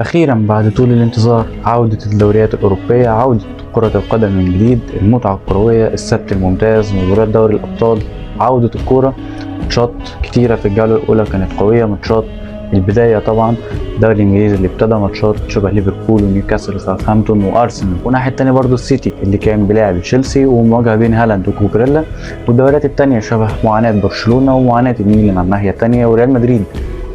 أخيرا بعد طول الانتظار عودة الدوريات الأوروبية، عودة كرة القدم من جديد، المتعة الكروية، السبت الممتاز، مباريات دوري الأبطال، عودة الكورة. ماتشات كتيرة في الجولة الأولى كانت قوية. ماتشات البداية طبعا الدوري الإنجليزي اللي ابتدى ماتشات شبه ليفربول ونيوكاسل وساوثهامبتون وأرسنال، والناحية التانية برضو السيتي اللي كان بيلاعب تشيلسي ومواجهة بين هالاند وكوكريلا، والدوريات التانية شبه معاناة برشلونة ومعاناة الميلان على الناحية التانية وريال مدريد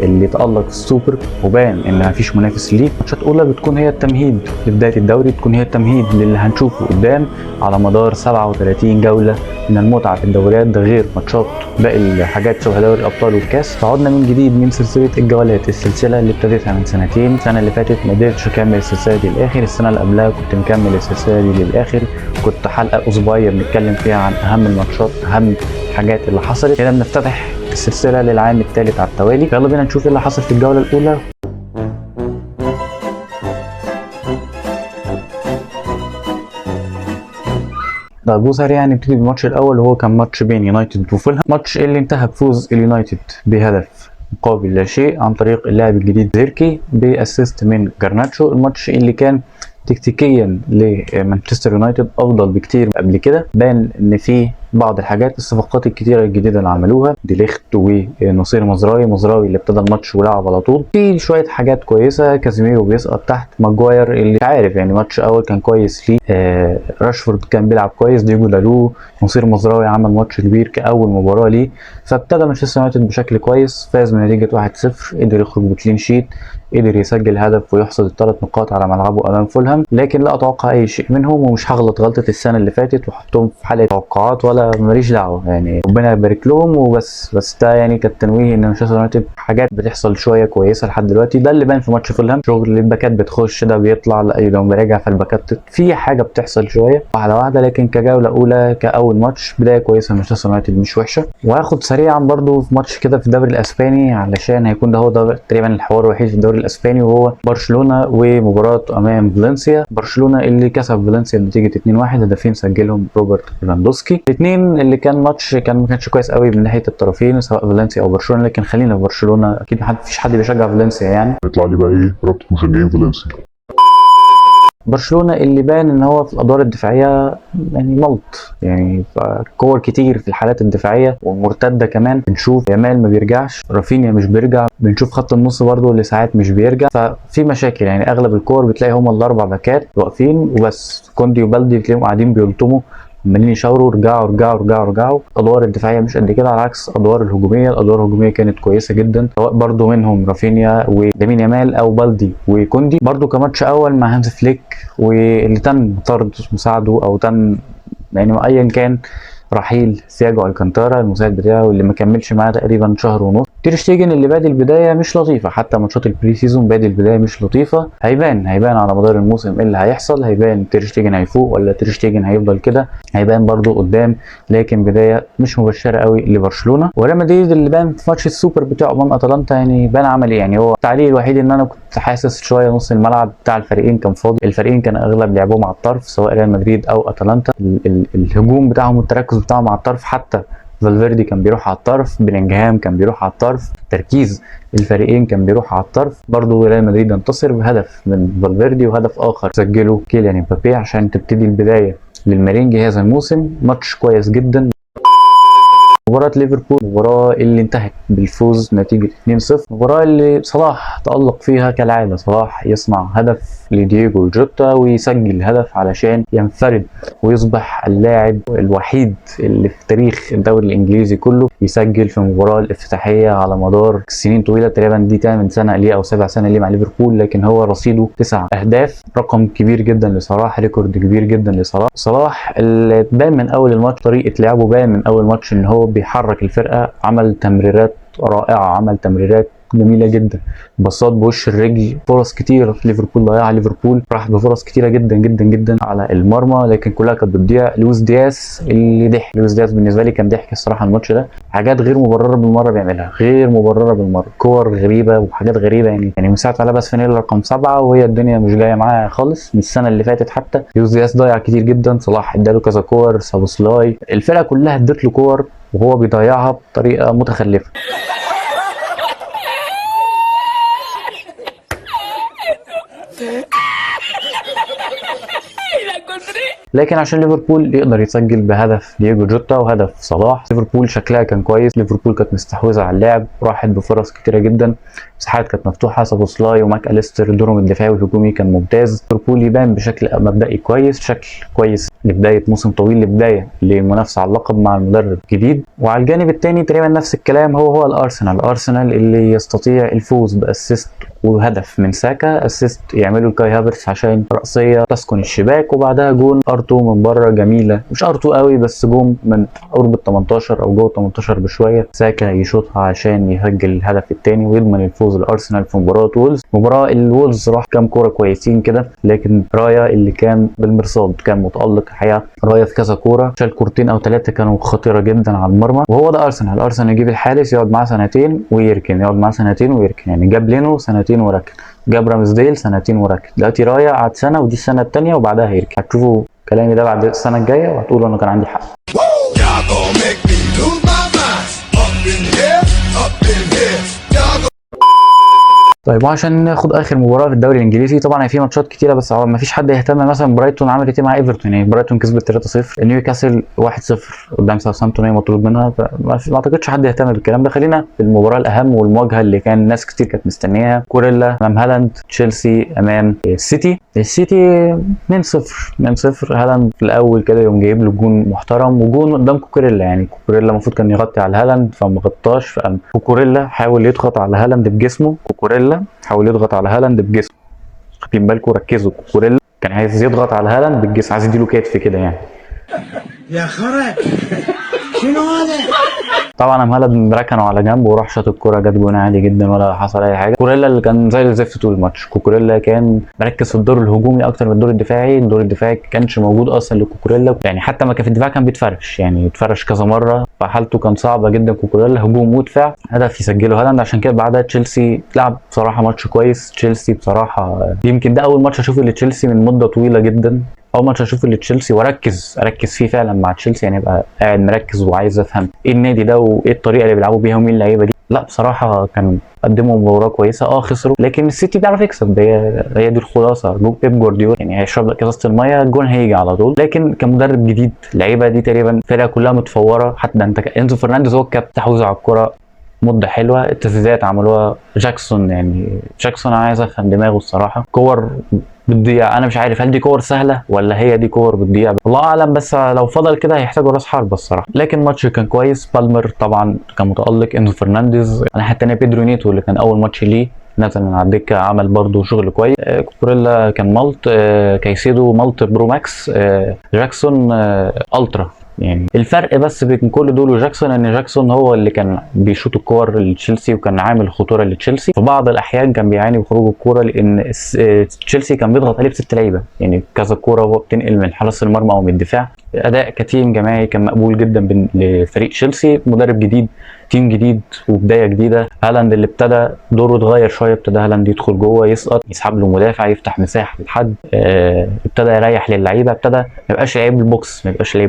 اللي تألق في السوبر وبان ان مفيش منافس ليه. ماتشات اولى بتكون هي التمهيد لبدايه الدوري، تكون هي التمهيد للي هنشوفه قدام على مدار 37 جوله من المتعه في الدوريات، ده غير ماتشات باقي الحاجات شبه دوري الابطال والكاس. فعدنا من جديد من سلسله الجولات، السلسله اللي ابتديتها من سنتين. السنه اللي فاتت ما قدرتش اكمل السلسله دي للاخر، السنه اللي قبلها كنت مكمل السلسله دي للاخر، كنت حلقه اسبوعيه بنتكلم فيها عن اهم الماتشات، اهم الحاجات اللي حصلت. هنا بنفتتح السلسله للعام الثالث على التوالي. يلا بينا نشوف ايه اللي حصل في الجوله الاولى. طيب سريعا نبتدي بالماتش الاول، وهو كان ماتش بين يونايتد وفولهام. ماتش اللي انتهى بفوز اليونايتد بهدف مقابل لا شيء عن طريق اللاعب الجديد زيركي باسيست من جرناتشو. الماتش اللي كان تكتيكيا لمانشستر يونايتد افضل بكتير قبل كده، بان ان في بعض الحاجات، الصفقات الكتيره الجديده اللي عملوها، دي ليخت ونصير مزراوي اللي ابتدى الماتش ولعب على طول، في شويه حاجات كويسه. كازيميرو بيسقط تحت، ماجواير اللي عارف يعني ماتش اول كان كويس ليه، راشفورد كان بيلعب كويس، ديجو دالو، نصير مزراوي عمل ماتش كبير كاول مباراه ليه. فابتدى مانشستر يونايتد بشكل كويس، فاز بنتيجه 1-0، قدر يخرج بكلين شيت، قدر يسجل هدف ويحصد ال3 نقاط على ملعبه امام فولهام. لكن لا اتوقع اي شيء منهم، ومش هغلط غلطه السنه اللي فاتت واحطهم في حاله توقعات، ولا ماليش دعوه، يعني ربنا يبارك لهم وبس. بس ده يعني كان تنويه ان مانشستر يونايتد حاجات بتحصل شويه كويسه لحد دلوقتي. ده اللي بان في ماتش فولهام، شغل الباكات بتخش ده بيطلع، لو براجع فالباكات في حاجه بتحصل شويه واحده واحده. لكن كجوله اولى كاول ماتش بدايه كويسه مانشستر يونايتد، مش وحشه. وهاخد سريعا برضو في ماتش كده في الدوري الاسباني، علشان هيكون ده هو تقريبا الحوار الوحيد في الدوري الاسباني، وهو برشلونه ومباراه امام فالنسيا. برشلونه اللي كسب فالنسيا بنتيجه 2-1، هدفين سجلهم روبرت ليفاندوسكي. الاثنين اللي كان ماتش ما كانش كويس قوي من ناحيه الطرفين سواء فالنسيا او برشلونه، لكن خلينا في برشلونه، اكيد مفيش حد بيشجع فالنسيا يعني. يطلع لي بقى ايه رابطه مشجعين فالنسيا. برشلونه اللي بان ان هو في الادوار الدفاعيه يعني ملط، يعني كور كتير في الحالات الدفاعيه والمرتده كمان. بنشوف يامال ما بيرجعش، رافينيا مش بيرجع، بنشوف خط النص برضه اللي ساعات مش بيرجع، ففي مشاكل. يعني اغلب الكور بتلاقي هم الاربع باكات واقفين وبس، كوندي وبالدي بتلاقيهم قاعدين بيلطموا، عمالين يشاوروا رجعوا رجعوا رجعوا رجعوا. الادوار الدفاعيه مش قد كده، على عكس الادوار الهجوميه. الادوار الهجوميه كانت كويسه جدا، سواء برضو منهم رافينيا ولامين يامال او بالدي وكوندي. برضو كماتش اول مع هانز فليك، واللي تم طرد مساعده او تم يعني ايا كان رحيل ثياجو الكانتارا المساعد بتاعه اللي ما كملش معاه تقريبا شهر ونص. تير شتيجن اللي بادي البدايه مش لطيفه، حتى ماتشات البري سيزون بادي البدايه مش لطيفه. هيبان على مدار الموسم ايه اللي هيحصل، هيبان تير شتيجن هيفوق ولا تير شتيجن هيفضل كده، هيبان برضو قدام. لكن بدايه مش مبشره قوي لبرشلونه. وريال مدريد اللي بان في ماتش السوبر بتاعه امام اتلانتا، يعني بان عمل ايه. يعني هو التعليق الوحيد ان انا كنت حاسس شويه نص الملعب بتاع الفريقين كان فاضي، الفريقين كان اغلب لعبهم على الطرف سواء ريال مدريد او اتلانتا. الهجوم بتاعهم والتركز بتاعهم على الطرف، حتى فالفيردي كان بيروح على الطرف، بلينجهام كان بيروح على الطرف، تركيز الفريقين كان بيروح على الطرف. برضو ريال مدريد انتصر بهدف من فالفيردي وهدف اخر سجله كيليان امبابي عشان تبتدي البدايه للميرينجي هذا الموسم. ماتش كويس جدا. مباراة ليفربول، مباراة اللي انتهت بالفوز نتيجة 2-0، مباراة اللي صلاح تألق فيها كالعادة. صلاح يصنع هدف لدييجو جوتا ويسجل هدف علشان ينفرد ويصبح اللاعب الوحيد اللي في تاريخ الدوري الانجليزي كله يسجل في المباراة الافتتاحية على مدار سنين طويلة، تقريبا دي 8 سنة ليه او 7 سنة ليه مع ليفربول. لكن هو رصيده 9 اهداف، رقم كبير جدا لصلاح، ريكورد كبير جدا لصلاح. صلاح اللي بان من اول الماتش طريقة لعبه، بان من اول ماتش ان هو بيحرك الفرقه، عمل تمريرات رائعه، عمل تمريرات جميله جدا، بصات بوش الرجل، فرص كتير ليفربول ضيعها. ليفربول راح بفرص كتيره جدا جدا جدا على المرمى، لكن كلها كانت بتضيع. لويس دياز اللي ضحك، لويس دياز بالنسبه لي كان ضحك الصراحه الماتش ده، حاجات غير مبرره بالمره بيعملها، غير مبرره بالمره، كور غريبه وحاجات غريبه. يعني من ساعه ما لبس فانيلا رقم 7 وهي الدنيا مش جايه معاه خالص، من السنه اللي فاتت حتى. لويس دياز ضيع كتير جدا، صلاح اداله كذا كور، سابوسلاي، الفرقه كلها ادت له كور وهو بيضيعها بطريقه متخلفه. لكن عشان ليفربول يقدر يسجل بهدف دييجو جوتا وهدف صلاح، ليفربول شكلها كان كويس، ليفربول كانت مستحوذه على اللعب، راحت بفرص كتيره جدا، مساحات كانت مفتوحه، سابوسلاي وماك اليستر دورهم الدفاعي والهجومي كان ممتاز، ليفربول يبان بشكل مبدئي كويس، شكل كويس لبدايه موسم طويل، لبدايه لمنافسه على اللقب مع المدرب الجديد. وعلى الجانب الثاني تقريبا نفس الكلام، هو الارسنال اللي يستطيع الفوز باسيست وهدف من ساكا، اسيست يعمله لكاي هافرتس عشان رأسية تسكن الشباك، وبعدها جون ار2 من بره جميله، مش ار2 قوي بس جون من قرب ال 18 او جوه 18 بشويه، ساكا يشوطها عشان يسجل الهدف الثاني ويضمن الفوز الارسنال في مباراه وولز. مباراه الوولز راح كام كوره كويسين كده، لكن رايا اللي كان بالمرصاد كان متالق الحقيقه، رايا في كذا كوره شال كورتين او ثلاثه كانوا خطيره جدا على المرمى. وهو ده ارسنال يجيب الحارس يقعد معاه سنتين ويركن، يقعد معاه سنتين ويركن، يعني جاب لينو سنتين وركن، جاب رامزديل سنتين وركن، دلوقتي رايا قعد سنه ودي السنه الثانيه وبعدها هيركن. هتشوفوا كلامي ده بعد السنه الجايه وهتقولوا انا كان عندي حق. طيب وعشان ناخد اخر مباراه في الدوري الانجليزي، طبعا في ماتشات كتيره بس ما فيش حد يهتم. مثلا برايتون عملت ايه مع ايفرتون؟ يعني برايتون كسبت 3-0، نيوكاسل 1-0 قدام ساوثهامبتون هي مطلوب منها، فما اعتقدش حد يهتم بالكلام ده. خلينا في المباراه الاهم والمواجهه اللي كان ناس كتير كانت مستنياها، كوريلا امام هالاند، تشيلسي امام السيتي 2-0 هالاند في الاول كده يوم جايب له جون محترم وجون قدام كوكوريلا، يعني كوكوريلا المفروض كان يغطي على هالاند فما غطاش، فقام كوكوريلا حاول يضغط على هالاند بجسمه، كوكوريلا حاول يضغط على هالاند بجسمه، خدين بالكم ركزوا، كوكوريلا كان عايز يضغط على هالاند بالجسم، عايز يديله كتف كده يعني. يا خرا شنو هذا؟ طبعا قام هالاند ركنه على جنب وراح شاط الكوره، جت جون عادي جدا ولا حصل اي حاجه. كوكوريلا اللي كان زي الزفت طول الماتش، كوكوريلا كان مركز في الدور الهجومي اكتر من الدور الدفاعي، الدور الدفاعي كانش موجود اصلا لكوكوريلا، يعني حتى ما كان في الدفاع كان بيتفرش، يعني اتفرش كذا مره، فحالته كان صعبه جدا كوكوريلا هجوم ودفاع. هدف يسجله هالاند، عشان كده بعدها تشيلسي لعب بصراحه ماتش كويس. تشيلسي بصراحه يمكن ده اول ماتش اشوفه لتشيلسي من مده طويله جدا، اول ماتش اشوفه لتشيلسي واركز فيه فعلا مع تشيلسي، يعني ابقى قاعد مركز وعايز افهم ايه النادي ده وايه الطريقه اللي بيلعبوا بيها ومين اللعيبه دي. لا بصراحه كان قدموا مباراه كويسه، خسروا لكن السيتي بيعرف يكسب، هي دي الخلاصه. بيب جوارديولا يعني هيشرب لك ازازه الميه الجون هيجي على طول، لكن كمدرب جديد اللعيبه دي تقريبا فرقه كلها متفوره، حتى انت انزو فرنانديز هو الكابتن، تحوز على الكره مده حلوه، التسديدات عملوها جاكسون، يعني جاكسون انا عايز افهم دماغه الصراحه، كور بتضيع، انا مش عارف هل دي كور سهله ولا هي دي كور بتضيع، الله اعلم، بس لو فضل كده هيحتاجوا راس حربه الصراحه. لكن ماتش كان كويس، بالمر طبعا كان متالق، انزو فرنانديز، انا حتى انا بيدرو نيتو اللي كان اول ماتش ليه نزل من على الدكه عمل برده شغل كويس، كوكوريلا كان مالت، كايسيدو مالت برو ماكس، جاكسون الترا. يعني الفرق بس بين كل دول وجاكسون ان جاكسون هو اللي كان بيشوط الكور لتشيلسي وكان عامل خطوره لتشيلسي، في بعض الاحيان كان بيعاني بخروج الكوره لان تشيلسي كان بيضغط عليه ب6 لعيبه، يعني كذا كوره وهو بتنقل من حرس المرمى او من الدفاع. اداء كتيم جماعي كان مقبول جدا لفريق تشيلسي، مدرب جديد، تيم جديد وبدايه جديده. هالاند اللي ابتدى دوره اتغير شويه، ابتدى هالاند يدخل جوه يسقط يسحب له مدافع يفتح مساحه للحد، ابتدى يريح للعيبه، ابتدى ما يبقاش لعيب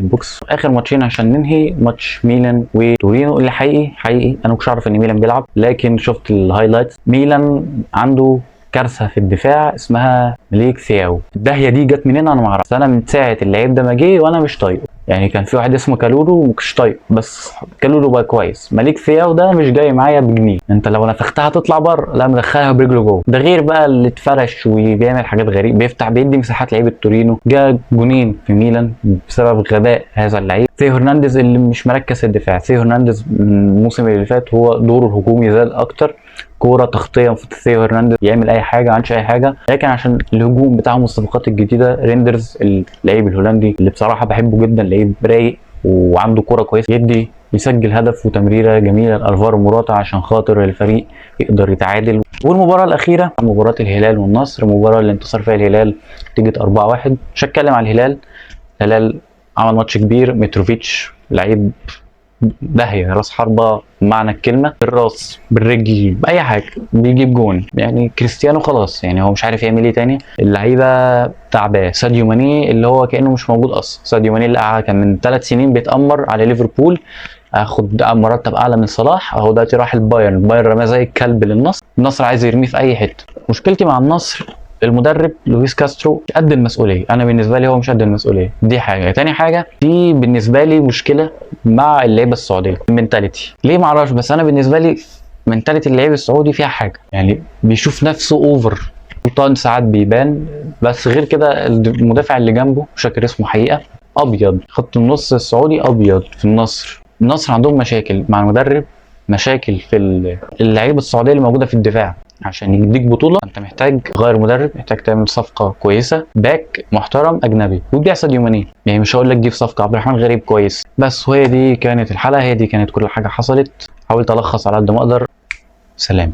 البوكس. اخر ماتشين عشان ننهي، ماتش ميلان وتورينو اللي حقيقي انا مش عارف ان ميلان بيلعب، لكن شفت الهايلايتس، ميلان عنده كارثه في الدفاع اسمها مليك ثياو، الداهيه دي جت منين انا ما اعرفش، انا من ساعه اللعيب ده ما جه وانا مش طايقه، يعني كان في واحد اسمه كالولو ومش طايقه، بس كالولو بقى كويس، مليك ثياو ده مش جاي معايا بجنيه، انت لو نفختها تطلع بره، لا مدخلها برجله جوه، ده غير بقى اللي اتفرش وبيعمل حاجات غريبه، بيدي مساحات لعيبه تورينو، جا جونين في ميلان بسبب غباء هذا اللعيب. ثيو هرنانديز اللي مش مركز الدفاع، ثيو هرنانديز من الموسم اللي فات هو دوره الهجومي زاد اكتر، كوره تغطيه في ثيو هرنانديز يعمل اي حاجه، ما عندش اي حاجه، لكن عشان الهجوم بتاعهم الصفقات الجديده، ريندرز اللعيب الهولندي اللي بصراحه بحبه جدا، لعيب رايق وعنده كوره كويسه، يسجل هدف وتمريره جميله لالفارو موراتا عشان خاطر الفريق يقدر يتعادل. والمباراه الاخيره مباراه الهلال والنصر، المباراه اللي انتصر فيها الهلال نتيجه 4-1. مش هتكلم على الهلال عمل ماتش كبير، متروفيتش لعيب داهيه، راس حربه بمعنى الكلمه، بالراس بالرجل باي حاجه بيجيب جون، يعني كريستيانو خلاص يعني هو مش عارف يعمل ايه تاني، اللعيبه تعباه. ساديو ماني اللي هو كانه مش موجود اصلا، ساديو ماني اللي كان من 3 سنين بيتامر على ليفربول اخد مرتب اعلى من صلاح، اهو دلوقتي راح البايرن رماه زي الكلب للنصر، النصر عايز يرميه في اي حته. مشكلتي مع النصر المدرب لويس كاسترو مش قد المسؤوليه، انا بالنسبه لي هو مش قد المسؤوليه، دي حاجه. تاني حاجه، في بالنسبه لي مشكله مع اللعيبه السعوديه، المنتاليتي ليه معرفش، بس انا بالنسبه لي منتاليتي اللعيب السعودي فيها حاجه، يعني بيشوف نفسه اوفر، سلطان ساعات بيبان، بس غير كده المدافع اللي جنبه مش فاكر اسمه حقيقه، ابيض، خط النص السعودي ابيض. في النصر عندهم مشاكل مع المدرب، مشاكل في اللعيبه السعوديه اللي موجوده في الدفاع. عشان يديك بطوله انت محتاج تغير مدرب، محتاج تعمل صفقه كويسه، باك محترم اجنبي، ودي احسن يومين، يعني مش هقول لك جيب صفقه عبد الرحمن غريب كويس. بس وهي دي كانت الحلقه، هي دي كانت كل حاجه حصلت، حاولت الخص على قد ما اقدر. سلام.